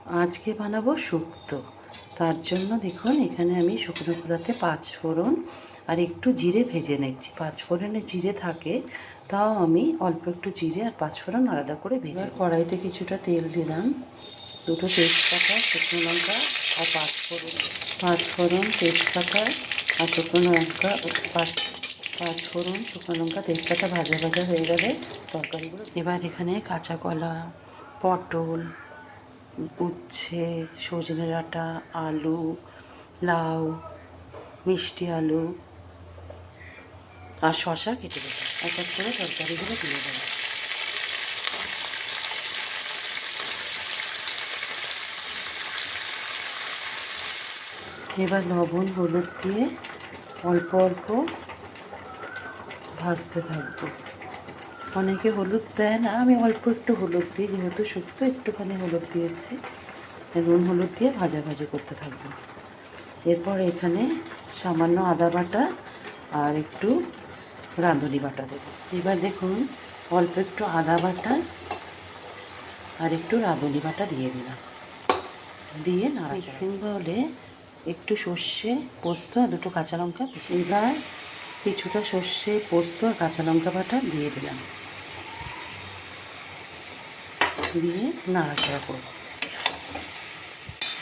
আজকে বানাবো শুক্তো। তার জন্য দেখুন এখানে আমি শুকনো খোলাতে 5 ফোড়ন আর একটু জিরে ভেজে নিচ্ছি। 5 ফোড়নে জিরে থাকে, তাও আমি অল্প একটু জিরে আর 5 ফোড়ন আলাদা করে ভেজে কড়াইতে কিছুটা তেল দিলাম, দুটো তেজপাতা, শুকনো লঙ্কা আর 5 ফোড়ন, তেজপাতা আর শুকনো লঙ্কা, 5 ফোড়ন, শুকনো লঙ্কা, তেজপাতা ভাজা ভাজা হয়ে গেলে তরকারিগুলো। এবার এখানে কাঁচা কলা, পটল, উচ্ছে, সজনে ডাঁটা, আলু, লাউ, মিষ্টি আলু আর শশা কেটে দেবো। এক এক করে তরকারিগুলো দিয়ে দেবো। এবার লবণ হলুদ দিয়ে অল্প অল্প ভাজতে থাকবো। অনেকে হলুদ দেয় না, আমি অল্প একটু হলুদ দিই, যেহেতু শুক্তো একটুখানি হলুদ দিয়েছি। নুন হলুদ দিয়ে ভাজাভাজি করতে থাকবো। এরপর এখানে সামান্য আদা বাটা আর একটু রাঁধুনি বাটা দেবো। এবার দেখুন অল্প একটু আদা বাটা আর একটু রাঁধুনি বাটা দিয়ে দিলাম, দিয়ে মিক্সিং বাউলে একটু সর্ষে, পোস্ত আর দুটো কাঁচা লঙ্কা। এবার কিছুটা সর্ষে, পোস্ত আর কাঁচা লঙ্কা বাটা দিয়ে দিলাম, দিয়ে নাড়াচাড়া করব।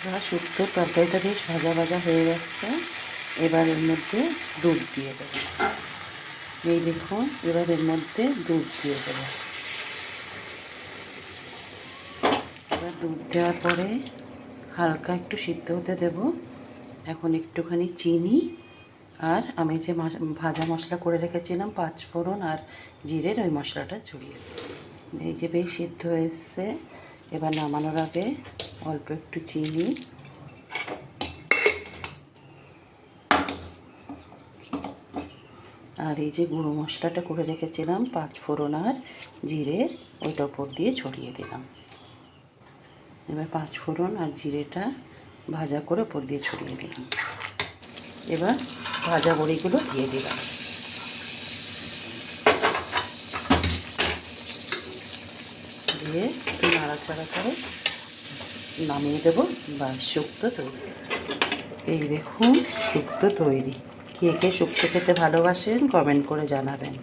এবার শুক্তোর তরকারিটা বেশ ভাজা ভাজা হয়ে যাচ্ছে। এবার এর মধ্যে দুধ দিয়ে দেবো। এই দেখুন এবার এর মধ্যে দুধ দিয়ে দেবো। এবার দুধ দেওয়ার পরে হালকা একটু সিদ্ধ হতে দেব। এখন একটুখানি চিনি আর আমি যে ভাজা মশলা করে রেখেছিলাম 5 ফোড়ন আর জিরের, ওই মশলাটা ছড়িয়ে দেব। এই যে বেশ সিদ্ধ হয়ে এসছে। এবার নামানোর আগে অল্প একটু চিনি আর এই যে গুঁড়ো মশলাটা করে রেখেছিলাম 5 ফোড়ন আর জিরের, ওইটা ওপর দিয়ে ছড়িয়ে দিলাম। এবার 5 ফোড়ন আর জিরেটা ভাজা করে ওপর দিয়ে ছড়িয়ে দিলাম। এবার ভাজা বড়িগুলো দিয়ে দিলাম, দিয়ে নাড়াচাড়া করে নামিয়ে দেবো। বা শুক্তো তৈরি। এই দেখুন শুক্তো তৈরি। কে কে শুক্তো খেতে ভালোবাসেন কমেন্ট করে জানাবেন।